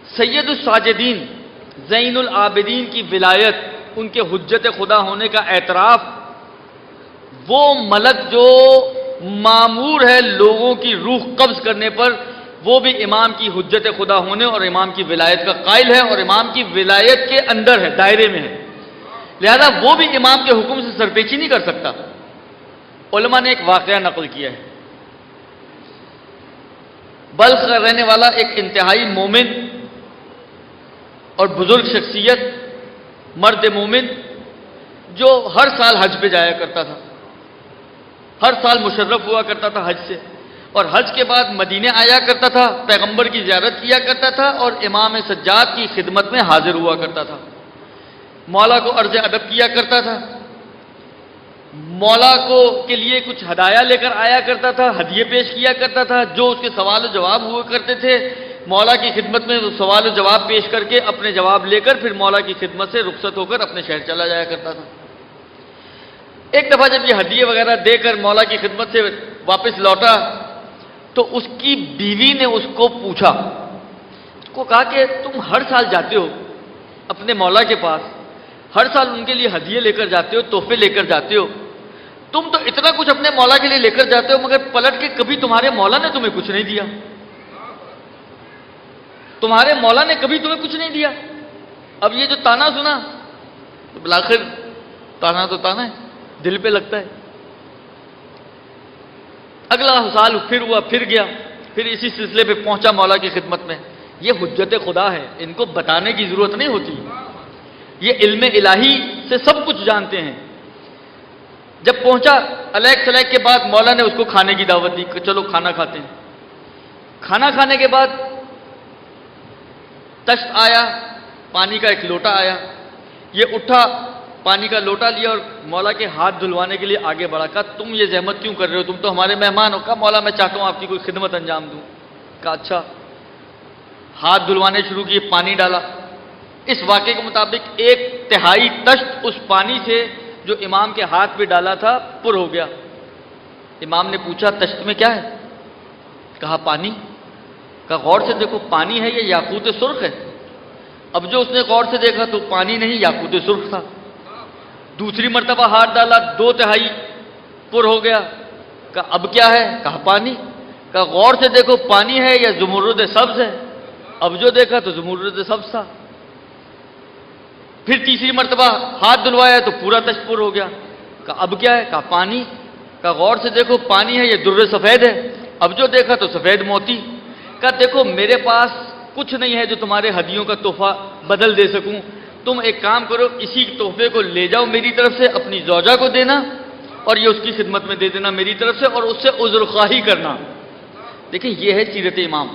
سید الساجدین زین العابدین کی ولایت، ان کے حجت خدا ہونے کا اعتراف، وہ ملک جو مامور ہے لوگوں کی روح قبض کرنے پر، وہ بھی امام کی حجت خدا ہونے اور امام کی ولایت کا قائل ہے اور امام کی ولایت کے اندر ہے، دائرے میں ہے، لہذا وہ بھی امام کے حکم سے سرپیچی نہیں کر سکتا۔ علماء نے ایک واقعہ نقل کیا ہے، بلخ کا رہنے والا ایک انتہائی مومن اور بزرگ شخصیت، مرد مومن، جو ہر سال حج پہ جایا کرتا تھا، ہر سال مشرف ہوا کرتا تھا حج سے، اور حج کے بعد مدینے آیا کرتا تھا، پیغمبر کی زیارت کیا کرتا تھا اور امام سجاد کی خدمت میں حاضر ہوا کرتا تھا، مولا کو عرض ادب کیا کرتا تھا، مولا کو کے لیے کچھ ہدایہ لے کر آیا کرتا تھا، ہدیے پیش کیا کرتا تھا، جو اس کے سوال و جواب ہوا کرتے تھے مولا کی خدمت میں سوال و جواب پیش کر کے اپنے جواب لے کر پھر مولا کی خدمت سے رخصت ہو کر اپنے شہر چلا جایا کرتا تھا۔ ایک دفعہ جب یہ ہدیے وغیرہ دے کر مولا کی خدمت سے واپس لوٹا تو اس کی بیوی نے اس کو پوچھا، اس کو کہا کہ تم ہر سال جاتے ہو اپنے مولا کے پاس، ہر سال ان کے لیے ہدیے لے کر جاتے ہو، تحفے لے کر جاتے ہو، تم تو اتنا کچھ اپنے مولا کے لیے لے کر جاتے ہو مگر پلٹ کے کبھی تمہارے مولا نے تمہیں کچھ نہیں دیا، تمہارے مولا نے کبھی تمہیں کچھ نہیں دیا۔ اب یہ جو تانا سنا، بالآخر تانا تو تانا ہے، دل پہ لگتا ہے۔ اگلا سال پھر ہوا، پھر گیا، پھر اسی سلسلے پہ پہنچا مولا کی خدمت میں۔ یہ حجت خدا ہے، ان کو بتانے کی ضرورت نہیں ہوتی، یہ علم الہی سے سب کچھ جانتے ہیں۔ جب پہنچا الیک سلیک کے بعد مولا نے اس کو کھانے کی دعوت دی کہ چلو کھانا کھاتے ہیں۔ کھانا کھانے کے بعد تشت آیا، پانی کا ایک لوٹا آیا، یہ اٹھا، پانی کا لوٹا لیا اور مولا کے ہاتھ دھلوانے کے لیے آگے بڑھا، کہا تم یہ زحمت کیوں کر رہے ہو، تم تو ہمارے مہمان ہو۔ کہا مولا میں چاہتا ہوں آپ کی کوئی خدمت انجام دوں۔ کہا اچھا، ہاتھ دھلوانے شروع کیے، پانی ڈالا۔ اس واقعے کے مطابق 1/3 تشت اس پانی سے جو امام کے ہاتھ پہ ڈالا تھا پر ہو گیا۔ امام نے پوچھا تشت میں کیا ہے؟ کہا پانی۔ کہا غور سے دیکھو پانی ہے یا یاقوت سرخ ہے؟ اب جو اس نے غور سے دیکھا تو پانی نہیں، یاقوت سرخ تھا۔ دوسری مرتبہ ہاتھ ڈالا، 2/3 پر ہو گیا۔ کہا اب کیا ہے؟ کہا پانی۔ کہا غور سے دیکھو پانی ہے یا زمرد سبز ہے؟ اب جو دیکھا تو زمرد سبز تھا۔ پھر تیسری مرتبہ ہاتھ دھلوایا تو پورا تشت پر ہو گیا۔ کہا اب کیا ہے؟ کہا پانی۔ کہا غور سے دیکھو پانی ہے یا در سفید ہے؟ اب جو دیکھا تو سفید موتی۔ کہا دیکھو میرے پاس کچھ نہیں ہے جو تمہارے ہدیوں کا تحفہ بدل دے سکوں، تم ایک کام کرو، اسی تحفے کو لے جاؤ میری طرف سے، اپنی زوجہ کو دینا اور یہ اس کی خدمت میں دے دینا میری طرف سے، اور اس سے عذر خواہی کرنا۔ دیکھیں یہ ہے سیرت امام۔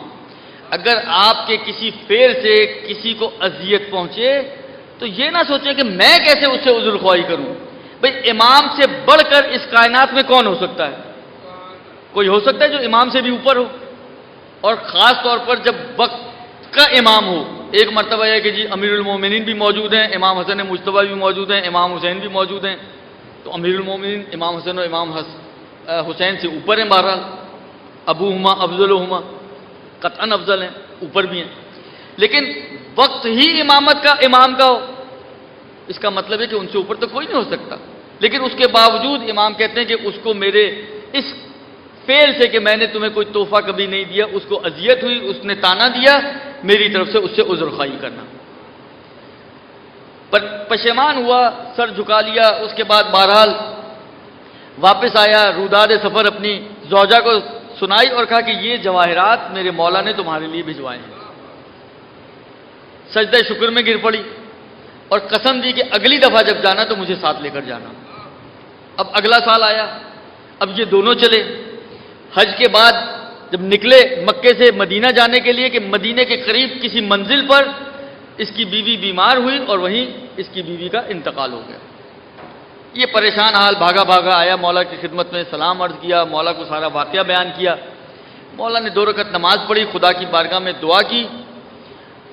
اگر آپ کے کسی فعل سے کسی کو اذیت پہنچے تو یہ نہ سوچیں کہ میں کیسے اس سے عذر خواہی کروں۔ بھئی امام سے بڑھ کر اس کائنات میں کون ہو سکتا ہے؟ کوئی ہو سکتا ہے جو امام سے بھی اوپر ہو؟ اور خاص طور پر جب وقت کا امام ہو۔ ایک مرتبہ ہے کہ جی امیر المومنین بھی موجود ہیں، امام حسن مجتبیٰ بھی موجود ہیں، امام حسین بھی موجود ہیں، تو امیر المومنین امام حسن و امام حسین سے اوپر ہیں، بہرحال ابوہما افضلہما، قطعاً افضل ہیں، اوپر بھی ہیں، لیکن وقت ہی امامت کا امام کا ہو، اس کا مطلب ہے کہ ان سے اوپر تو کوئی نہیں ہو سکتا۔ لیکن اس کے باوجود امام کہتے ہیں کہ اس کو میرے اس فعل سے کہ میں نے تمہیں کوئی تحفہ کبھی نہیں دیا، اس کو اذیت ہوئی، اس نے تانا دیا، میری طرف سے اس سے عذر خواہی کرنا۔ پر پشیمان ہوا، سر جھکا لیا، اس کے بعد بہرحال واپس آیا، روداد سفر اپنی زوجہ کو سنائی اور کہا کہ یہ جواہرات میرے مولا نے تمہارے لیے بھجوائے ہیں۔ سجدہ شکر میں گر پڑی اور قسم دی کہ اگلی دفعہ جب جانا تو مجھے ساتھ لے کر جانا۔ اب اگلا سال آیا، اب یہ دونوں چلے۔ حج کے بعد جب نکلے مکے سے مدینہ جانے کے لیے کہ مدینے کے قریب کسی منزل پر اس کی بیوی بیمار ہوئی اور وہیں اس کی بیوی کا انتقال ہو گیا۔ یہ پریشان حال بھاگا بھاگا آیا مولا کی خدمت میں، سلام عرض کیا، مولا کو سارا واقعہ بیان کیا۔ مولا نے 2 رکعت نماز پڑھی، خدا کی بارگاہ میں دعا کی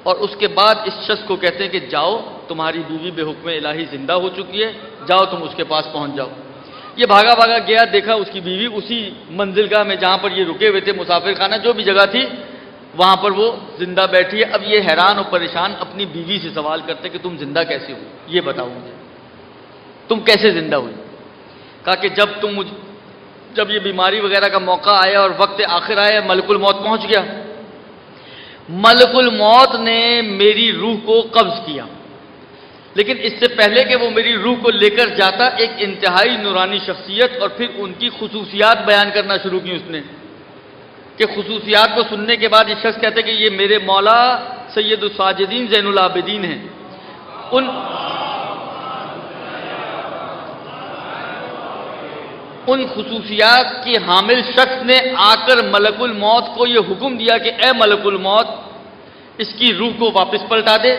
اور اس کے بعد اس شخص کو کہتے ہیں کہ جاؤ تمہاری بیوی بے حکم الہی زندہ ہو چکی ہے، جاؤ تم اس کے پاس پہنچ جاؤ۔ یہ بھاگا بھاگا گیا، دیکھا اس کی بیوی اسی منزل گاہ میں جہاں پر یہ رکے ہوئے تھے، مسافر خانہ جو بھی جگہ تھی، وہاں پر وہ زندہ بیٹھی ہے. اب یہ حیران اور پریشان اپنی بیوی سے سوال کرتے کہ تم زندہ کیسے ہو, یہ بتاؤ مجھے, تم کیسے زندہ ہوئی؟ کہا کہ جب یہ بیماری وغیرہ کا موقع آیا اور وقت آخر آیا, ملک الموت پہنچ گیا. ملک الموت نے میری روح کو قبض کیا, لیکن اس سے پہلے کہ وہ میری روح کو لے کر جاتا, ایک انتہائی نورانی شخصیت اور پھر ان کی خصوصیات بیان کرنا شروع کی اس نے, کہ خصوصیات کو سننے کے بعد یہ شخص کہتے کہ یہ میرے مولا سید الساجدین زین العابدین ہیں. ان خصوصیات کی حامل شخص نے آ کر ملک الموت کو یہ حکم دیا کہ اے ملک الموت, اس کی روح کو واپس پلٹا دے.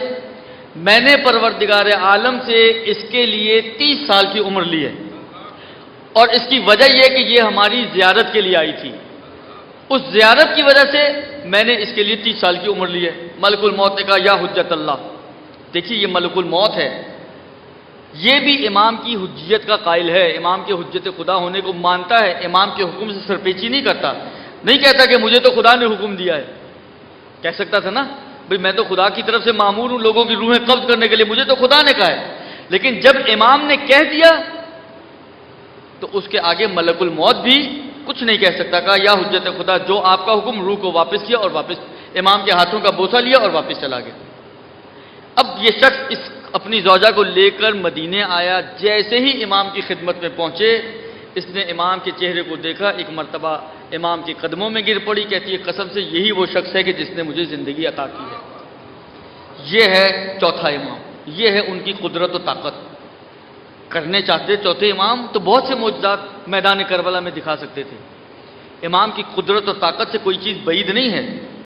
میں نے پروردگار عالم سے اس کے لیے 30 سال کی عمر لی ہے, اور اس کی وجہ یہ کہ یہ ہماری زیارت کے لیے آئی تھی. اس زیارت کی وجہ سے میں نے اس کے لیے 30 سال کی عمر لی ہے. ملک الموت نے کہا یا حجت اللہ. دیکھیے یہ ملک الموت ہے, یہ بھی امام کی حجیت کا قائل ہے, امام کے حجت خدا ہونے کو مانتا ہے, امام کے حکم سے سرپیچی نہیں کرتا. نہیں کہتا کہ مجھے تو خدا نے حکم دیا ہے. کہہ سکتا تھا نا بھئی میں تو خدا کی طرف سے مامور ہوں لوگوں کی روحیں قبض کرنے کے لیے, مجھے تو خدا نے کہا ہے. لیکن جب امام نے کہہ دیا تو اس کے آگے ملک الموت بھی کچھ نہیں کہہ سکتا. کہا یا حجت خدا, جو آپ کا حکم, روح کو واپس کیا اور واپس امام کے ہاتھوں کا بوسہ لیا اور واپس چلا گیا. اب یہ شخص اپنی زوجہ کو لے کر مدینے آیا. جیسے ہی امام کی خدمت میں پہنچے, اس نے امام کے چہرے کو دیکھا, ایک مرتبہ امام کے قدموں میں گر پڑی. کہتی ہے قسم سے یہی وہ شخص ہے کہ جس نے مجھے زندگی عطا کی ہے. یہ ہے چوتھا امام, یہ ہے ان کی قدرت و طاقت. کرنے چاہتے چوتھے امام تو بہت سے معجزات میدان کربلا میں دکھا سکتے تھے. امام کی قدرت اور طاقت سے کوئی چیز بعید نہیں ہے.